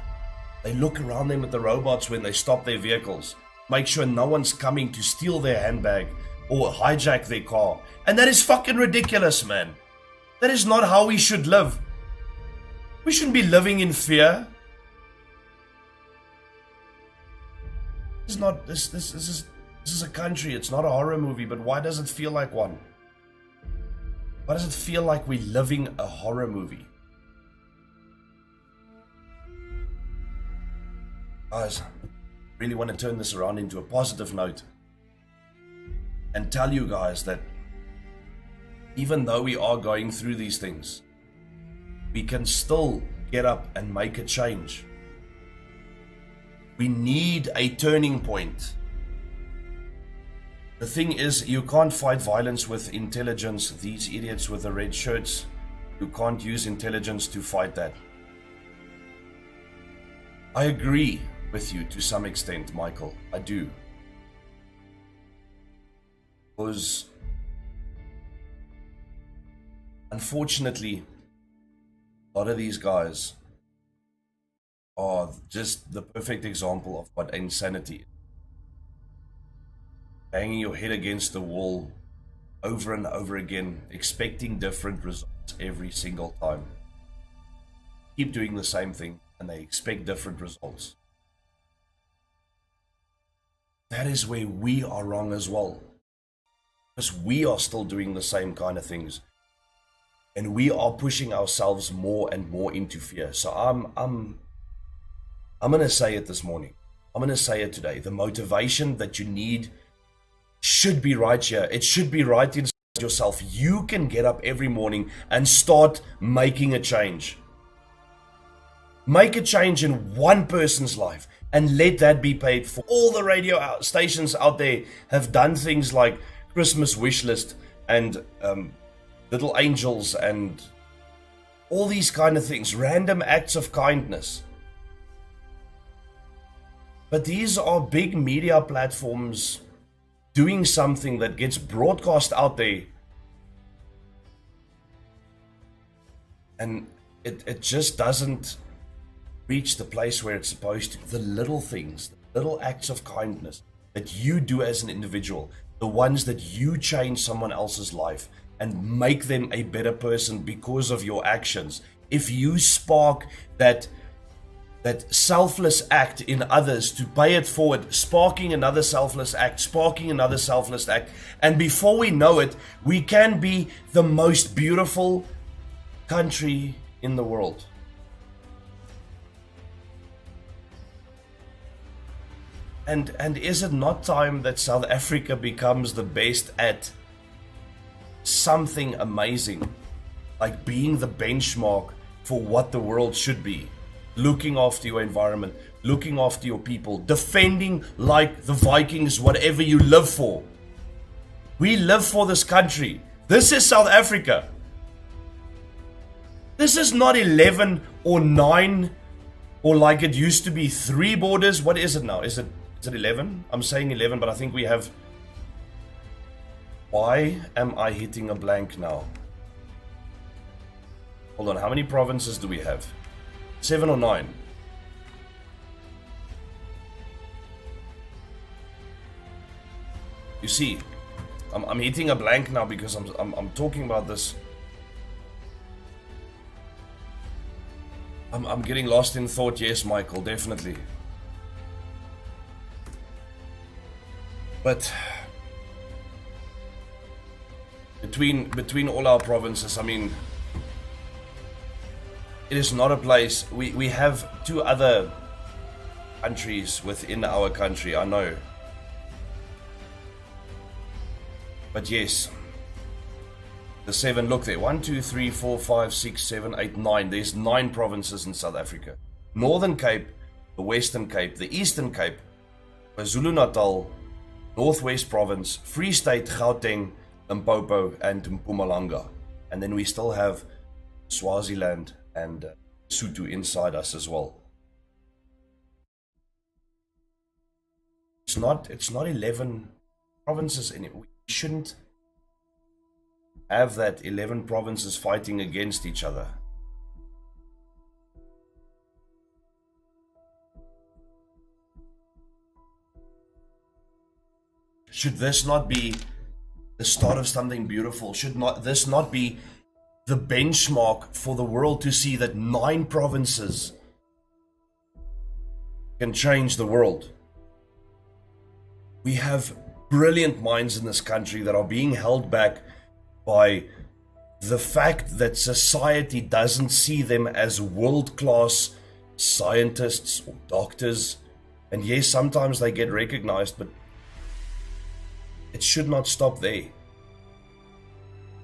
They look around them at the robots when they stop their vehicles, make sure no one's coming to steal their handbag or hijack their car. And that is fucking ridiculous, man. That is not how we should live. We shouldn't be living in fear. This is a country, it's not a horror movie, but why does it feel like one? Why does it feel like we're living a horror movie? Guys, I really want to turn this around into a positive note and tell you guys that even though we are going through these things, we can still get up and make a change. We need a turning point. The thing is, you can't fight violence with intelligence. These idiots with the red shirts, you can't use intelligence to fight that. I agree with you to some extent, Michael. I do. Because unfortunately, a lot of these guys are just the perfect example of what insanity is. Banging your head against the wall over and over again, expecting different results every single time. Keep doing the same thing and they expect different results. That is where we are wrong as well. Because we are still doing the same kind of things. And we are pushing ourselves more and more into fear. So I'm going to say it this morning. I'm going to say it today. The motivation that you need should be right here. It should be right inside yourself. You can get up every morning and start making a change. Make a change in one person's life and let that be paid for. All the radio stations out there have done things like Christmas wish list and little angels and all these kind of things, random acts of kindness. But these are big media platforms doing something that gets broadcast out there. And it just doesn't reach the place where it's supposed to. The little things, the little acts of kindness that you do as an individual, the ones that you change someone else's life and make them a better person because of your actions. If you spark that selfless act in others to pay it forward, sparking another selfless act, and before we know it, we can be the most beautiful country in the world. And is it not time that South Africa becomes the best at something amazing, like being the benchmark for what the world should be? Looking after your environment, looking after your people, defending like the Vikings whatever you live for. We live for this country. This is South Africa. This is not 11 or 9 or like it used to be 3 borders. What is it now? Is it 11? I'm saying 11, but I think we have... Why am I hitting a blank now? Hold on, how many provinces do we have? 7 or 9? You see, I'm hitting a blank now because I'm talking about this. I'm getting lost in thought. Yes, Michael, definitely. But between all our provinces, I mean, it is not a place. We have 2 other countries within our country, I know. But yes, the 7, look there, 1, 2, 3, 4, 5, 6, 7, 8, 9. There's 9 provinces in South Africa. Northern Cape, the Western Cape, the Eastern Cape, KwaZulu-Natal, Northwest Province, Free State, Gauteng, Limpopo, and Mpumalanga. And then we still have Swaziland and Lesotho inside us as well. It's not 11 provinces anymore. We shouldn't have that 11 provinces fighting against each other. Should this not be the start of something beautiful? Should this not be the benchmark for the world to see that 9 provinces can change the world? We have brilliant minds in this country that are being held back by the fact that society doesn't see them as world-class scientists or doctors. And yes, sometimes they get recognized, but it should not stop there.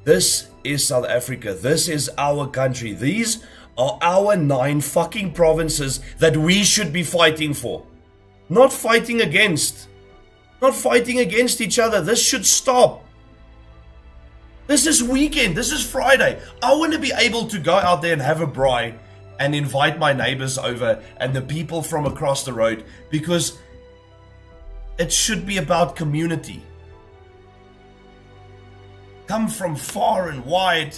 This is South Africa. This is our country. These are our 9 fucking provinces that we should be fighting for. Not fighting against. Not fighting against each other. This should stop. This is weekend. This is Friday. I want to be able to go out there and have a braai and invite my neighbors over and the people from across the road, because it should be about community. Come from far and wide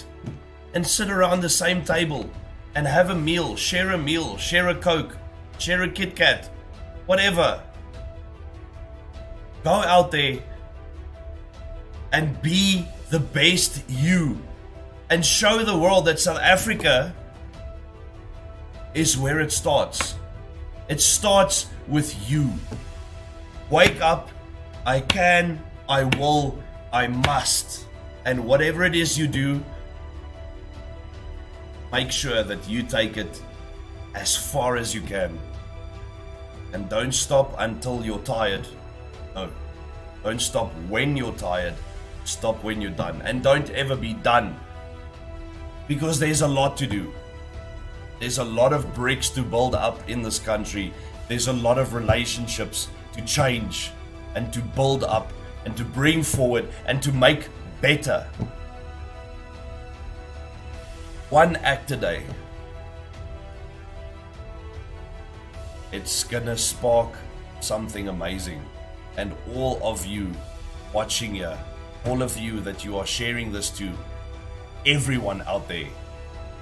and sit around the same table and have a meal, share a Coke, share a Kit Kat, whatever. Go out there and be the best you and show the world that South Africa is where it starts. It starts with you. Wake up. I can, I will, I must. And whatever it is you do, make sure that you take it as far as you can. And don't stop until you're tired. No. Don't stop when you're tired. Stop when you're done. And don't ever be done. Because there's a lot to do. There's a lot of bricks to build up in this country. There's a lot of relationships to change and to build up and to bring forward and to make better. One act a day. It's gonna spark something amazing. And all of you watching here, all of you that you are sharing this to, everyone out there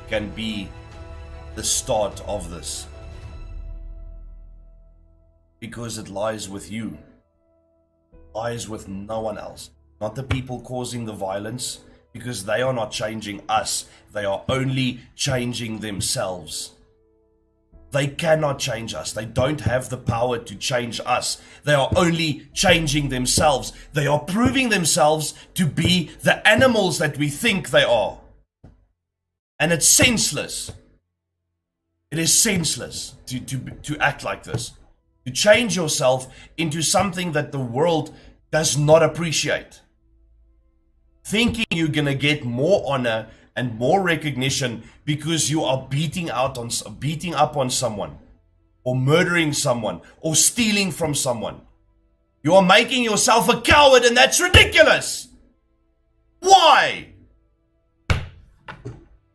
can be the start of this. Because it lies with you. It lies with no one else. Not the people causing the violence, because they are not changing us. They are only changing themselves. They cannot change us. They don't have the power to change us. They are only changing themselves. They are proving themselves to be the animals that we think they are. And it's senseless. It is senseless to act like this. To change yourself into something that the world does not appreciate. Thinking you're going to get more honor and more recognition because you are beating up on someone, or murdering someone, or stealing from someone. You are making yourself a coward, and that's ridiculous. Why?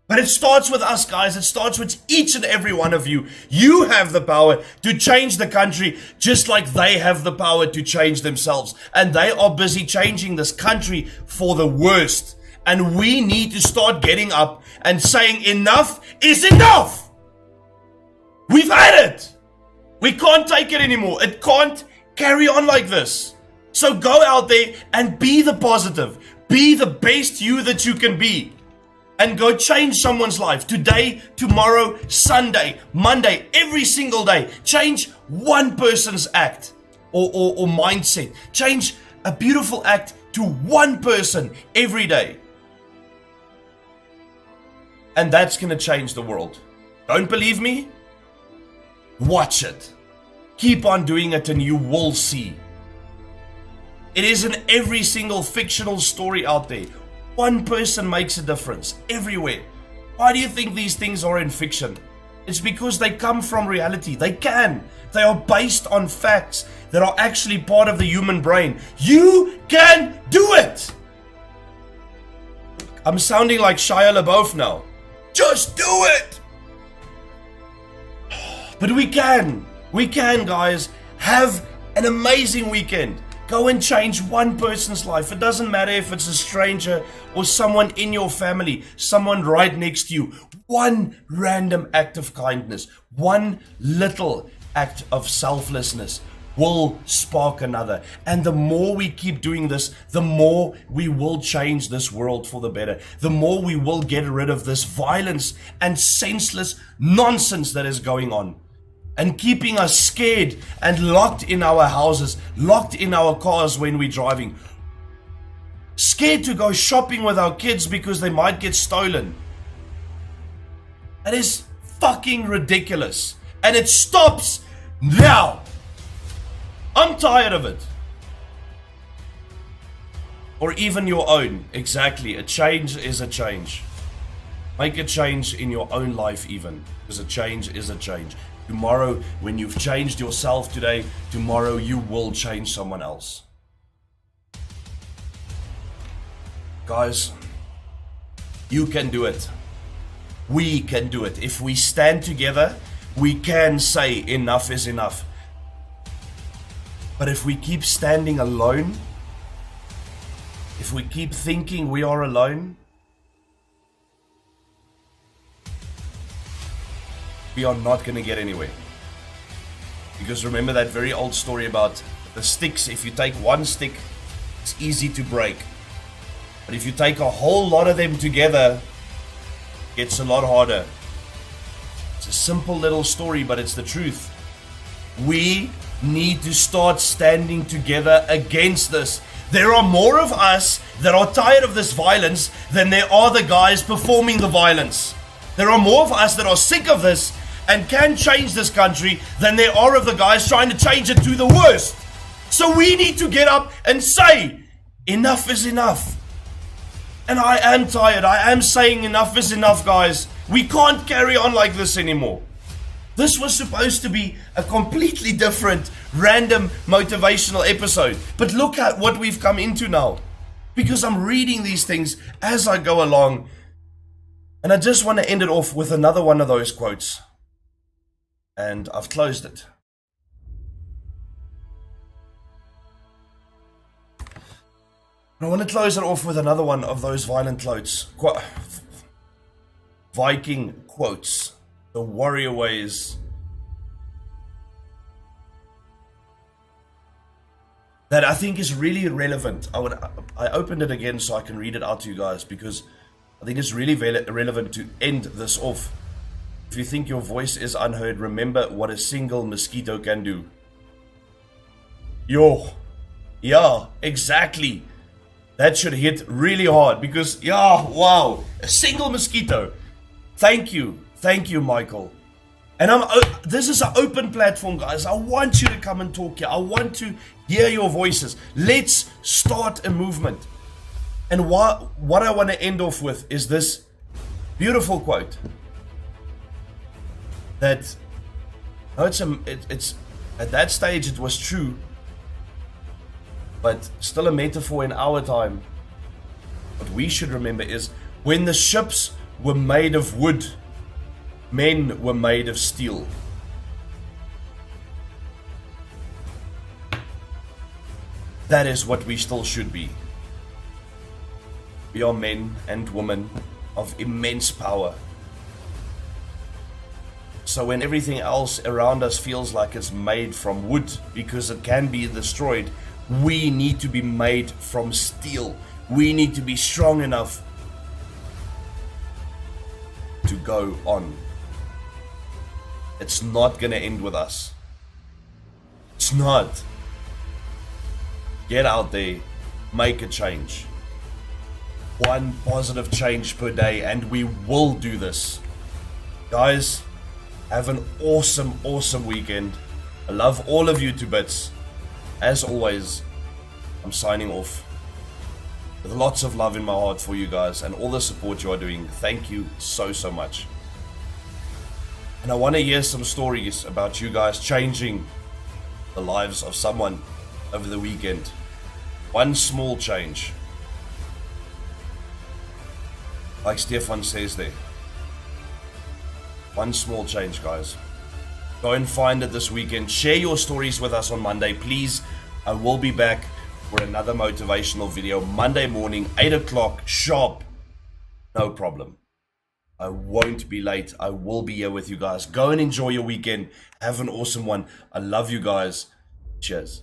But it starts with us, guys. It starts with each and every one of you. You have the power to change the country just like they have the power to change themselves. And they are busy changing this country for the worst. And we need to start getting up and saying enough is enough. We've had it. We can't take it anymore. It can't carry on like this. So go out there and be the positive. Be the best you that you can be. And go change someone's life. Today, tomorrow, Sunday, Monday, every single day. Change one person's act or mindset. Change a beautiful act to one person every day. And that's going to change the world. Don't believe me? Watch it. Keep on doing it and you will see. It is in every single fictional story out there. One person makes a difference everywhere. Why do you think these things are in fiction? It's because they come from reality. They are based on facts that are actually part of the human brain. You can do it! I'm sounding like Shia LaBeouf now. Just do it! But we can, guys. Have an amazing weekend. Go and change one person's life. It doesn't matter if it's a stranger or someone in your family, someone right next to you. One random act of kindness, one little act of selflessness will spark another. And the more we keep doing this, the more we will change this world for the better. The more we will get rid of this violence and senseless nonsense that is going on and keeping us scared and locked in our houses, locked in our cars when we're driving. Scared to go shopping with our kids because they might get stolen. That is fucking ridiculous. And it stops now. I'm tired of it. Or even your own. Exactly. A change is a change. Make a change in your own life even. Because a change is a change. Tomorrow, when you've changed yourself today, tomorrow you will change someone else. Guys, you can do it. We can do it. If we stand together, we can say enough is enough. But if we keep standing alone, if we keep thinking we are alone, we are not going to get anywhere. Because remember that very old story about the sticks. If you take one stick, it's easy to break. But if you take a whole lot of them together, it gets a lot harder. It's a simple little story, but it's the truth. We need to start standing together against this. There are more of us that are tired of this violence than there are the guys performing the violence. There are more of us that are sick of this and can change this country than there are of the guys trying to change it to the worst. So we need to get up and say, enough is enough. And I am tired. I am saying enough is enough, guys. We can't carry on like this anymore. This was supposed to be a completely different, random, motivational episode. But look at what we've come into now. Because I'm reading these things as I go along. And I just want to end it off with another one of those quotes. And I've closed it. I want to close it off with another one of those violent quotes. Viking quotes. The warrior ways. That I think is really relevant. I opened it again so I can read it out to you guys because I think it's really relevant to end this off. If you think your voice is unheard, remember what a single mosquito can do. Yeah, exactly. That should hit really hard because, wow, a single mosquito. Thank you, Michael. And this is an open platform, guys. I want you to come and talk here. I want to hear your voices. Let's start a movement. And what I want to end off with is this beautiful quote. That, it's at that stage it was true, but still a metaphor in our time. What we should remember is when the ships were made of wood, men were made of steel. That is what we still should be. We are men and women of immense power. So when everything else around us feels like it's made from wood because it can be destroyed, we need to be made from steel. We need to be strong enough to go on. It's not going to end with us. It's not. Get out there, make a change. One positive change per day, and we will do this. Guys, have an awesome, awesome weekend. I love all of you to bits. As always, I'm signing off with lots of love in my heart for you guys and all the support you are doing. Thank you so, so much. And I want to hear some stories about you guys changing the lives of someone over the weekend. One small change. Like Stefan says there. One small change, guys. Go and find it this weekend. Share your stories with us on Monday, please. I will be back for another motivational video Monday morning, 8 o'clock sharp. No problem. I won't be late. I will be here with you guys. Go and enjoy your weekend. Have an awesome one. I love you guys. Cheers.